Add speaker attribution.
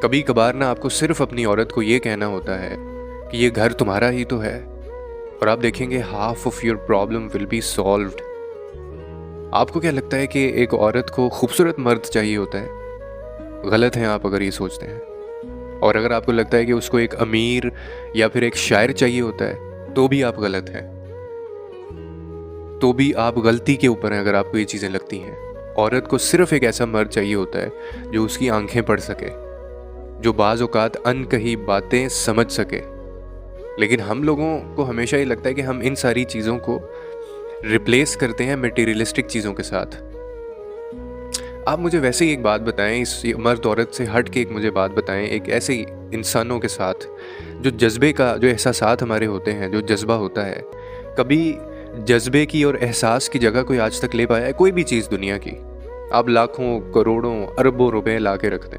Speaker 1: कभी कभार ना आपको सिर्फ अपनी औरत को ये कहना होता है कि ये घर तुम्हारा ही तो है, और आप देखेंगे half of your problem will be solved. आपको क्या लगता है कि एक औरत को खूबसूरत मर्द चाहिए होता है? गलत हैं आप अगर ये सोचते हैं। और अगर आपको लगता है कि उसको एक अमीर या फिर एक शायर चाहिए होता है, तो भी आप गलत हैं। तो भी आप गलती के ऊपर हैं अगर आपको ये चीज़ें लगती हैं। औरत को सिर्फ एक ऐसा मर्द चाहिए होता है जो उसकी आंखें पढ़ सके, जो बाज़ औक़ात अनकही बातें समझ सके। लेकिन हम लोगों को हमेशा ये लगता है कि हम इन सारी चीज़ों को रिप्लेस करते हैं मटेरियलिस्टिक चीज़ों के साथ। आप मुझे वैसे ही एक बात बताएं, इस मर्द औरत से हट के एक मुझे बात बताएं, एक ऐसे इंसानों के साथ जो जज्बे का, जो एहसासात हमारे होते हैं, जो जज्बा होता है, कभी जज्बे की और एहसास की जगह कोई आज तक ले पाया है? कोई भी चीज़ दुनिया की आप लाखों करोड़ों अरबों रुपए ला के रख दें,